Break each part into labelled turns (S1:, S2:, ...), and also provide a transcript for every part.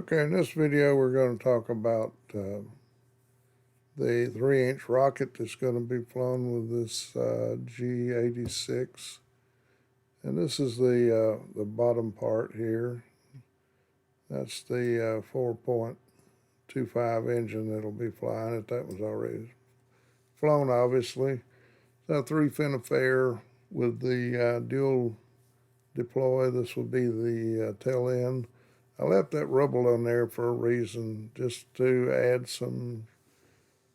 S1: Okay, in this video we're going to talk about the 3-inch rocket that's going to be flown with this G86. And this is the bottom part here. That's the 4.25 engine that'll be flying it. That was already flown, obviously. So a 3-fin affair with the dual deploy. This will be the tail end. I left that rubble on there for a reason, just to add some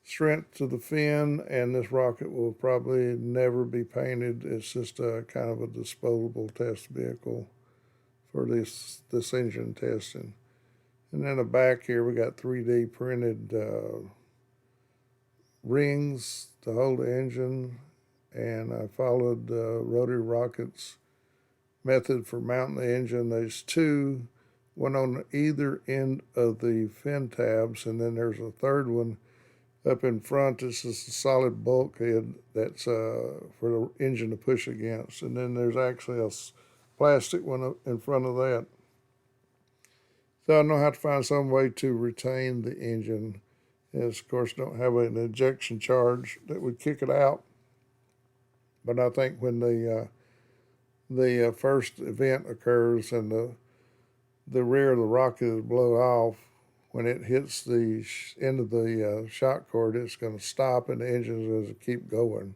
S1: strength to the fin, and this rocket will probably never be painted. It's just a kind of a disposable test vehicle for this engine testing. And then the back here we got 3D printed rings to hold the engine, and I followed Rotary Rockets method for mounting the engine. There's two, one on either end of the fin tabs, and then there's a third one up in front. This is the solid bulkhead that's for the engine to push against, and then there's actually a plastic one in front of that. So I know how to find some way to retain the engine. As of course don't have an ejection charge that would kick it out, but I think when the first event occurs and the rear of the rocket is blown off, when it hits the end of the shock cord, it's going to stop and the engine is going to keep going,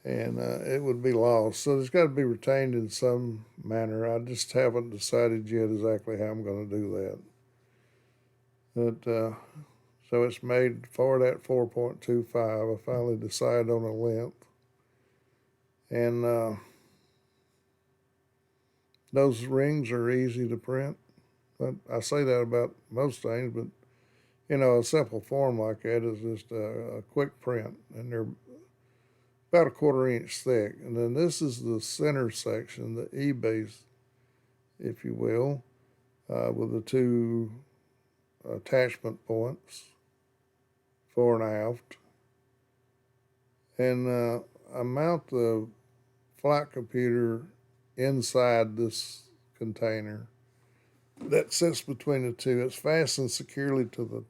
S1: and it would be lost. So it's got to be retained in some manner. I just haven't decided yet exactly how I'm going to do that. But so it's made for that 4.25. I finally decided on a length, and those rings are easy to print. But I say that about most things, but a simple form like that is just a quick print, and they're about a 1/4 inch thick. And then this is the center section, the E-base, if you will, with the two attachment points, fore and aft. And I mount the flight computer inside this container that sits between the two. It's fastened securely to the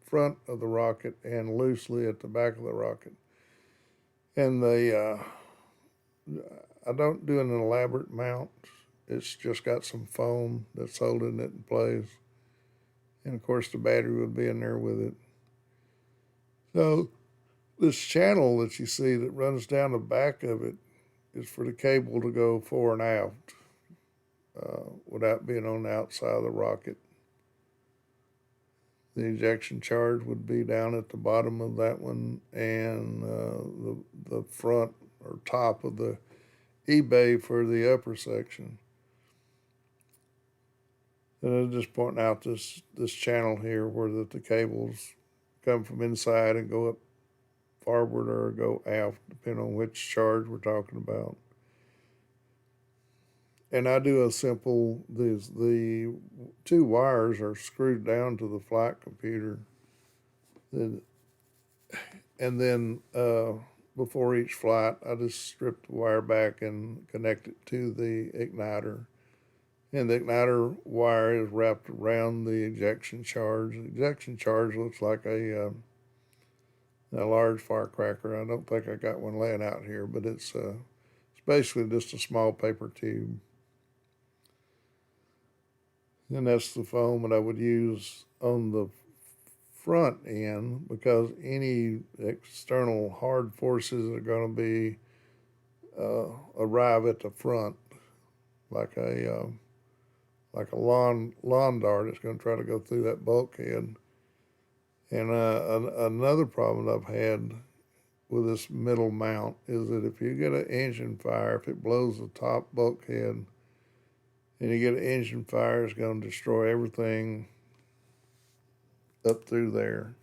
S1: front of the rocket and loosely at the back of the rocket. And I don't do an elaborate mount. It's just got some foam that's holding it in place. And of course the battery would be in there with it. So this channel that you see that runs down the back of it is for the cable to go fore and aft without being on the outside of the rocket. The ejection charge would be down at the bottom of that one, and the front or top of the E-bay for the upper section. And I'm just pointing out this channel here where the cables come from inside and go up forward or go aft, depending on which charge we're talking about. And I do a simple, the two wires are screwed down to the flight computer. And then before each flight, I just strip the wire back and connect it to the igniter. And the igniter wire is wrapped around the ejection charge. The ejection charge looks like a large firecracker. I don't think I got one laying out here, but it's basically just a small paper tube. And that's the foam that I would use on the front end, because any external hard forces are going to be arrive at the front, like a lawn dart. It's going to try to go through that bulkhead. And another problem I've had with this middle mount is that if you get an engine fire, if it blows the top bulkhead and you get an engine fire, it's going to destroy everything up through there.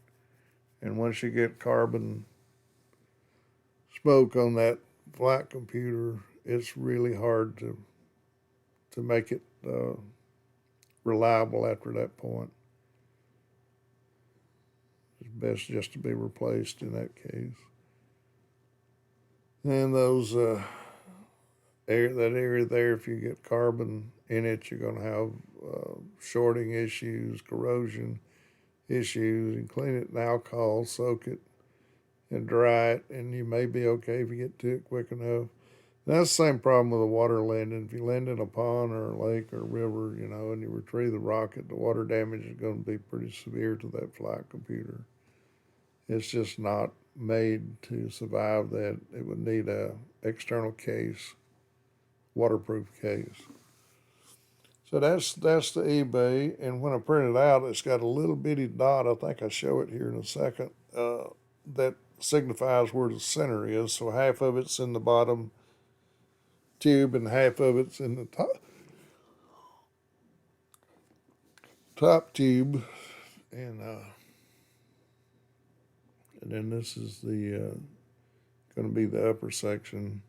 S1: And once you get carbon smoke on that flight computer, it's really hard to make it reliable after that point. It's best just to be replaced in that case. And those that area there, if you get carbon in it, you're going to have shorting issues, corrosion issues, and clean it in alcohol, soak it, and dry it, and you may be okay if you get to it quick enough. And that's the same problem with a water landing. If you land in a pond or a lake or a river, and you retrieve the rocket, the water damage is going to be pretty severe to that flight computer. It's just not made to survive that. It would need a external case, waterproof case. So that's the eBay, and when I print it out, it's got a little bitty dot. I think I show it here in a second. That signifies where the center is. So half of it's in the bottom tube, and half of it's in the top tube, and then this is the going to be the upper section.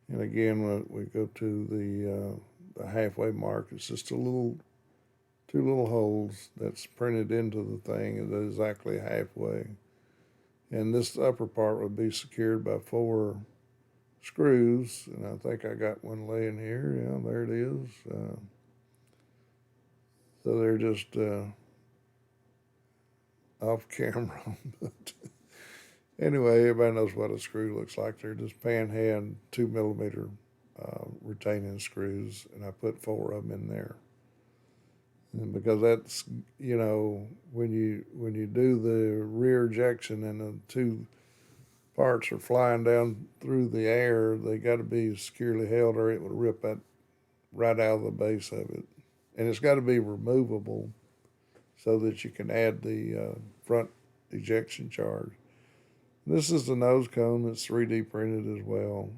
S1: And again, when we go to the halfway mark, it's just two little holes that's printed into the thing at exactly halfway. And this upper part would be secured by 4 screws, and I think I got one laying here. Yeah, there it is. So they're just off camera. But anyway, everybody knows what a screw looks like. They're just panhand 2mm retaining screws, and I put 4 of them in there. And because that's, when you do the rear ejection and the 2 parts are flying down through the air, they got to be securely held or it would rip that right out of the base of it. And it's got to be removable so that you can add the front ejection charge. This is the nose cone that's 3D printed as well.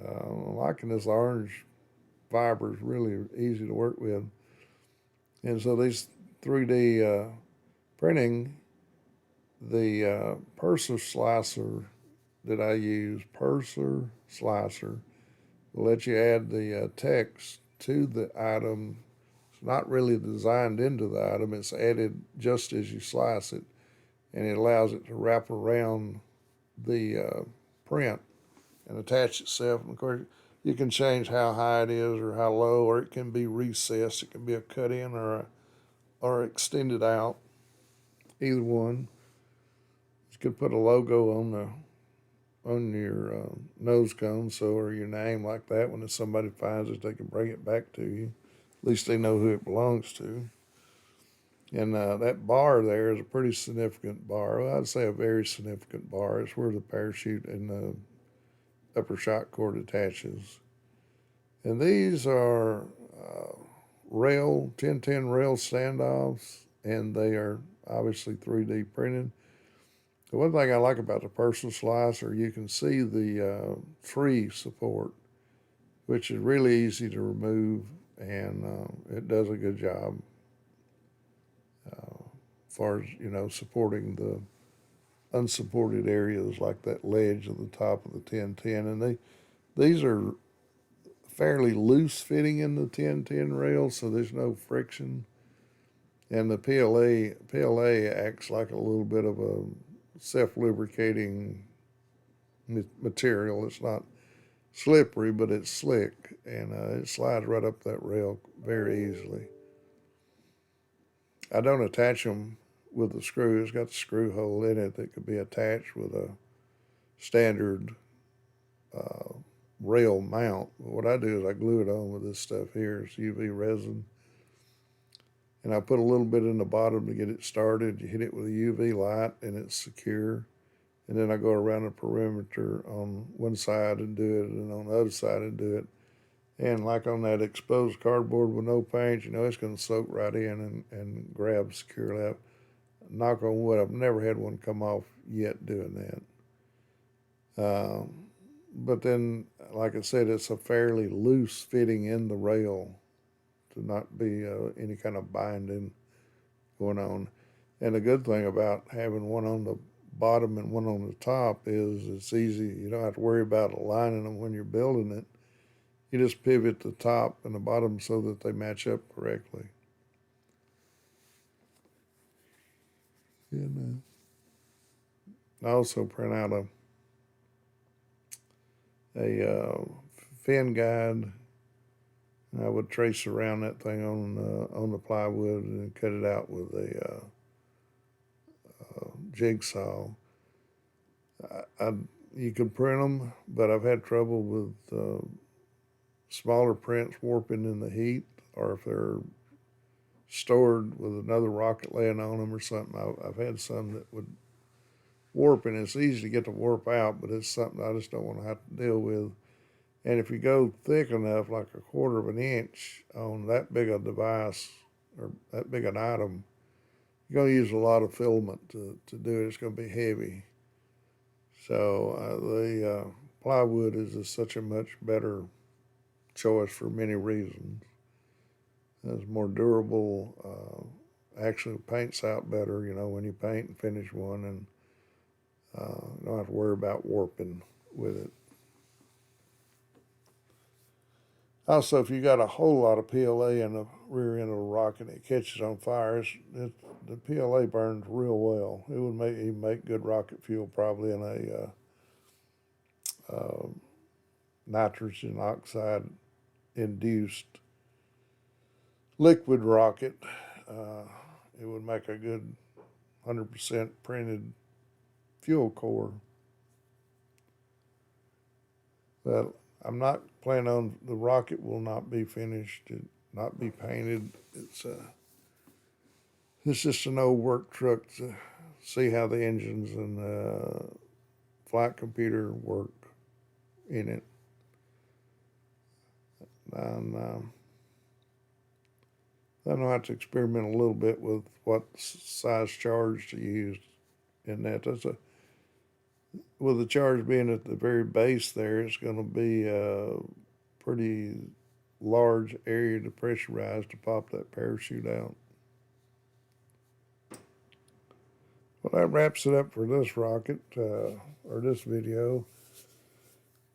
S1: I'm liking this orange fiber. Is really easy to work with. And so these 3D printing, the Purser slicer that I use, Purser slicer, will let you add the text to the item. It's not really designed into the item. It's added just as you slice it, and it allows it to wrap around the print and attach itself. And of course, you can change how high it is or how low, or it can be recessed. It can be a cut in or extended out. Either one. You could put a logo on your nose cone, or your name like that. When if somebody finds it, they can bring it back to you. At least they know who it belongs to. And that bar there is a pretty significant bar. Well, I'd say a very significant bar. It's where the parachute and the upper shock cord attaches. And these are 1010 rail standoffs, and they are obviously 3D printed. The one thing I like about the Purser slicer, you can see the tree support, which is really easy to remove, and it does a good job as far as, supporting the unsupported areas like that ledge at the top of the 1010. And these are fairly loose fitting in the 1010 rail, so there's no friction. And the PLA acts like a little bit of a self-lubricating material. It's not slippery, but it's slick, and it slides right up that rail very easily. I don't attach them with the screw. It's got the screw hole in it that could be attached with a standard rail mount. What I do is I glue it on with this stuff here. It's UV resin. And I put a little bit in the bottom to get it started. You hit it with a UV light and it's secure. And then I go around the perimeter on one side and do it, and on the other side and do it. And like on that exposed cardboard with no paint, it's going to soak right in and grab securely up. Knock on wood, I've never had one come off yet doing that. But then, like I said, it's a fairly loose fitting in the rail to not be any kind of binding going on. And the good thing about having one on the bottom and one on the top is it's easy. You don't have to worry about aligning them when you're building it. You just pivot the top and the bottom so that they match up correctly. And I also print out a fin guide And I would trace around that thing on the plywood and cut it out with a jigsaw. You can print them, but I've had trouble with smaller prints warping in the heat, or if they're stored with another rocket laying on them or something. I've had some that would warp, and it's easy to get the warp out, but it's something I just don't want to have to deal with. And if you go thick enough, like a quarter of an inch on that big a device or that big an item, you're going to use a lot of filament to do it. It's going to be heavy. So the plywood is just such a much better choice for many reasons. It's more durable. Actually paints out better, when you paint and finish one, and you don't have to worry about warping with it. Also, if you got a whole lot of PLA in the rear end of a rocket and it catches on fire, the PLA burns real well. It would even make good rocket fuel, probably in a nitrogen oxide induced liquid rocket. It would make a good 100% printed fuel core. But I'm not planning on, the rocket will not be finished, it not be painted. It's just an old work truck to see how the engines and flight computer work in it. And I know how to experiment a little bit with what size charge to use in that. With the charge being at the very base there, it's going to be a pretty large area to pressurize to pop that parachute out. Well, that wraps it up for this rocket, or this video.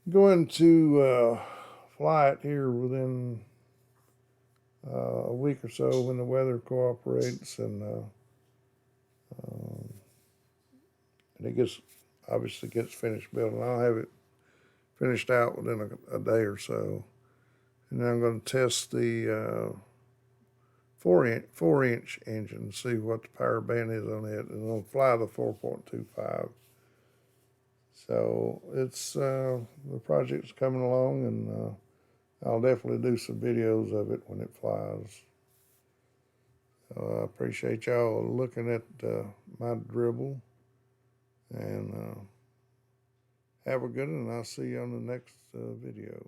S1: Going to fly it here within a week or so when the weather cooperates, and it obviously gets finished building. I'll have it finished out within a day or so. And then I'm going to test the 4-inch engine, see what the power band is on it, and I'll fly the 4.25. So the project's coming along, and I'll definitely do some videos of it when it flies. So I appreciate y'all looking at my dribble, and have a good one, and I'll see you on the next video.